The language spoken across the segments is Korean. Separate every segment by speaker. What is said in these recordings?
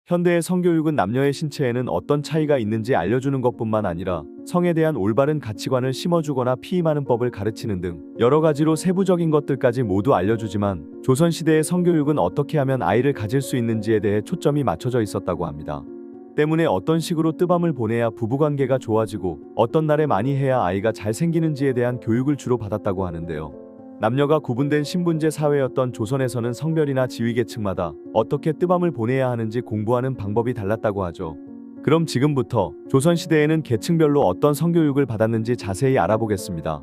Speaker 1: 현대의 성교육은 남녀의 신체에는 어떤 차이가 있는지 알려주는 것뿐만 아니라 성에 대한 올바른 가치관을 심어주거나 피임하는 법을 가르치는 등 여러 가지로 세부적인 것들까지 모두 알려주지만 조선시대의 성교육은 어떻게 하면 아이를 가질 수 있는지에 대해 초점이 맞춰져 있었다고 합니다. 때문에 어떤 식으로 뜨밤을 보내야 부부관계가 좋아지고 어떤 날에 많이 해야 아이가 잘 생기는지에 대한 교육을 주로 받았다고 하는데요. 남녀가 구분된 신분제 사회였던 조선에서는 성별이나 지위계층마다 어떻게 뜨밤을 보내야 하는지 공부하는 방법이 달랐다고 하죠. 그럼 지금부터 조선시대에는 계층별로 어떤 성교육을 받았는지 자세히 알아보겠습니다.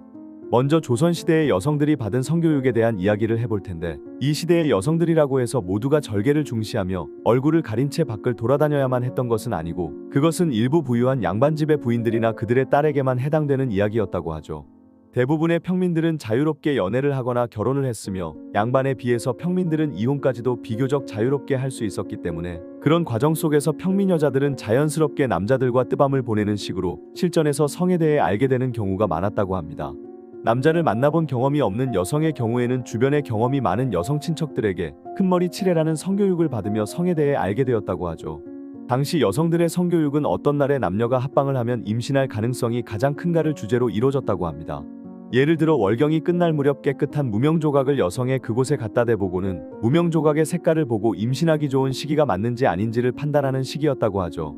Speaker 1: 먼저 조선시대의 여성들이 받은 성교육에 대한 이야기를 해볼 텐데, 이 시대의 여성들이라고 해서 모두가 절개를 중시하며 얼굴을 가린 채 밖을 돌아다녀야만 했던 것은 아니고, 그것은 일부 부유한 양반집의 부인들이나 그들의 딸에게만 해당되는 이야기였다고 하죠. 대부분의 평민들은 자유롭게 연애를 하거나 결혼을 했으며 양반에 비해서 평민들은 이혼까지도 비교적 자유롭게 할 수 있었기 때문에 그런 과정 속에서 평민 여자들은 자연스럽게 남자들과 뜨밤을 보내는 식으로 실전에서 성에 대해 알게 되는 경우가 많았다고 합니다. 남자를 만나본 경험이 없는 여성의 경우에는 주변에 경험이 많은 여성 친척들에게 큰머리 칠해라는 성교육을 받으며 성에 대해 알게 되었다고 하죠. 당시 여성들의 성교육은 어떤 날에 남녀가 합방을 하면 임신할 가능성이 가장 큰가를 주제로 이루어졌다고 합니다. 예를 들어 월경이 끝날 무렵 깨끗한 무명조각을 여성의 그곳에 갖다 대보고는 무명조각의 색깔을 보고 임신하기 좋은 시기가 맞는지 아닌지를 판단하는 시기였다고 하죠.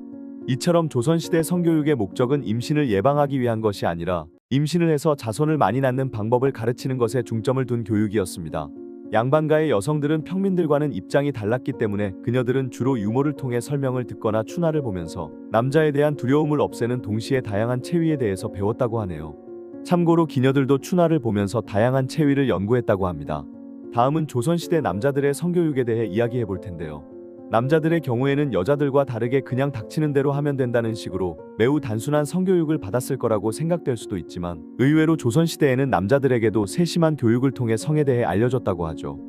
Speaker 1: 이처럼 조선시대 성교육의 목적은 임신을 예방하기 위한 것이 아니라 임신을 해서 자손을 많이 낳는 방법을 가르치는 것에 중점을 둔 교육이었습니다. 양반가의 여성들은 평민들과는 입장이 달랐기 때문에 그녀들은 주로 유모를 통해 설명을 듣거나 추나를 보면서 남자에 대한 두려움을 없애는 동시에 다양한 체위에 대해서 배웠다고 하네요. 참고로 기녀들도 추나를 보면서 다양한 체위를 연구했다고 합니다. 다음은 조선시대 남자들의 성교육에 대해 이야기해 볼 텐데요. 남자들의 경우에는 여자들과 다르게 그냥 닥치는 대로 하면 된다는 식으로 매우 단순한 성교육을 받았을 거라고 생각될 수도 있지만, 의외로 조선시대에는 남자들에게도 세심한 교육을 통해 성에 대해 알려줬다고 하죠.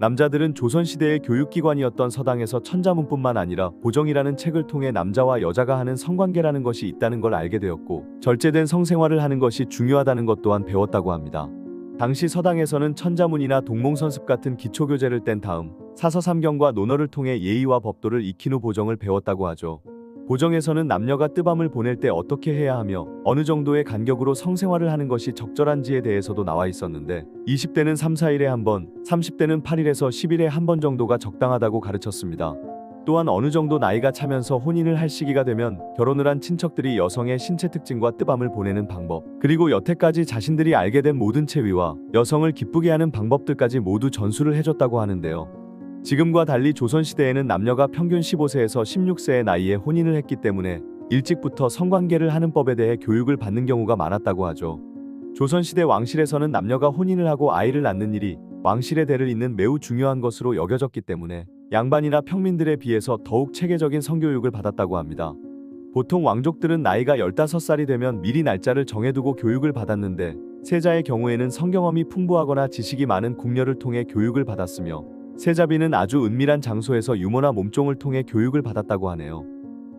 Speaker 1: 남자들은 조선시대의 교육기관이었던 서당에서 천자문뿐만 아니라 보정이라는 책을 통해 남자와 여자가 하는 성관계라는 것이 있다는 걸 알게 되었고, 절제된 성생활을 하는 것이 중요하다는 것 또한 배웠다고 합니다. 당시 서당에서는 천자문이나 동몽선습 같은 기초교재를 뗀 다음 사서삼경과 논어를 통해 예의와 법도를 익힌 후 보정을 배웠다고 하죠. 보정에서는 남녀가 뜨밤을 보낼 때 어떻게 해야 하며 어느 정도의 간격으로 성생활을 하는 것이 적절한지에 대해서도 나와 있었는데, 20대는 3, 4일에 한 번, 30대는 8일에서 10일에 한 번 정도가 적당하다고 가르쳤습니다. 또한 어느 정도 나이가 차면서 혼인을 할 시기가 되면 결혼을 한 친척들이 여성의 신체 특징과 뜨밤을 보내는 방법, 그리고 여태까지 자신들이 알게 된 모든 체위와 여성을 기쁘게 하는 방법들까지 모두 전수를 해줬다고 하는데요. 지금과 달리 조선시대에는 남녀가 평균 15세에서 16세의 나이에 혼인을 했기 때문에 일찍부터 성관계를 하는 법에 대해 교육을 받는 경우가 많았다고 하죠. 조선시대 왕실에서는 남녀가 혼인을 하고 아이를 낳는 일이 왕실의 대를 잇는 매우 중요한 것으로 여겨졌기 때문에 양반이나 평민들에 비해서 더욱 체계적인 성교육을 받았다고 합니다. 보통 왕족들은 나이가 15살이 되면 미리 날짜를 정해두고 교육을 받았는데, 세자의 경우에는 성경험이 풍부하거나 지식이 많은 궁녀를 통해 교육을 받았으며, 세자비는 아주 은밀한 장소에서 유모나 몸종을 통해 교육을 받았다고 하네요.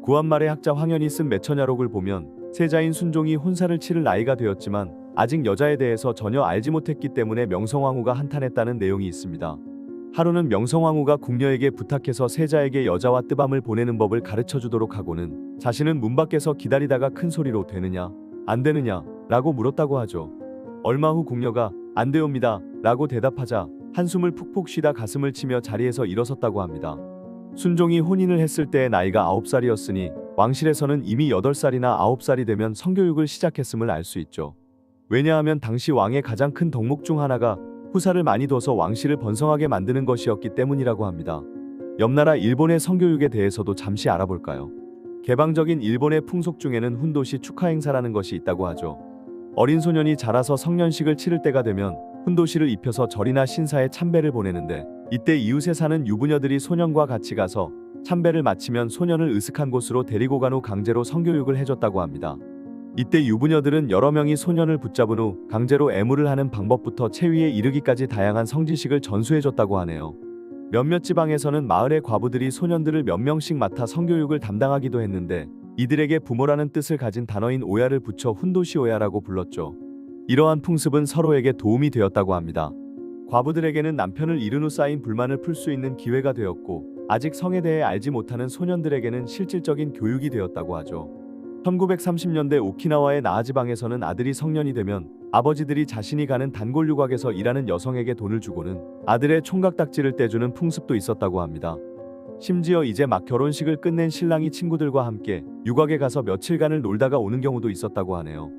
Speaker 1: 구한말의 학자 황현이 쓴 매처냐록을 보면 세자인 순종이 혼사를 치를 나이가 되었지만 아직 여자에 대해서 전혀 알지 못했기 때문에 명성황후가 한탄했다는 내용이 있습니다. 하루는 명성황후가 궁녀에게 부탁해서 세자에게 여자와 뜨밤을 보내는 법을 가르쳐주도록 하고는 자신은 문 밖에서 기다리다가 큰 소리로 되느냐 안 되느냐 라고 물었다고 하죠. 얼마 후 궁녀가 안 되옵니다 라고 대답하자 한숨을 푹푹 쉬다 가슴을 치며 자리에서 일어섰다고 합니다. 순종이 혼인을 했을 때의 나이가 9살이었으니 왕실에서는 이미 8살이나 9살이 되면 성교육을 시작했음을 알 수 있죠. 왜냐하면 당시 왕의 가장 큰 덕목 중 하나가 후사를 많이 둬서 왕실을 번성하게 만드는 것이었기 때문이라고 합니다. 옆나라 일본의 성교육에 대해서도 잠시 알아볼까요? 개방적인 일본의 풍속 중에는 훈도시 축하 행사라는 것이 있다고 하죠. 어린 소년이 자라서 성년식을 치를 때가 되면 훈도시를 입혀서 절이나 신사에 참배를 보내는데, 이때 이웃에 사는 유부녀들이 소년과 같이 가서 참배를 마치면 소년을 으슥한 곳으로 데리고 간 후 강제로 성교육을 해줬다고 합니다. 이때 유부녀들은 여러 명이 소년을 붙잡은 후 강제로 애무를 하는 방법부터 체위에 이르기까지 다양한 성지식을 전수해줬다고 하네요. 몇몇 지방에서는 마을의 과부들이 소년들을 몇 명씩 맡아 성교육을 담당하기도 했는데, 이들에게 부모라는 뜻을 가진 단어인 오야를 붙여 훈도시 오야라고 불렀죠. 이러한 풍습은 서로에게 도움이 되었다고 합니다. 과부들에게는 남편을 잃은 후 쌓인 불만을 풀 수 있는 기회가 되었고, 아직 성에 대해 알지 못하는 소년들에게는 실질적인 교육이 되었다고 하죠. 1930년대 오키나와의 나아지방에서는 아들이 성년이 되면 아버지들이 자신이 가는 단골 유곽에서 일하는 여성에게 돈을 주고는 아들의 총각딱지를 떼주는 풍습도 있었다고 합니다. 심지어 이제 막 결혼식을 끝낸 신랑이 친구들과 함께 유곽에 가서 며칠간을 놀다가 오는 경우도 있었다고 하네요.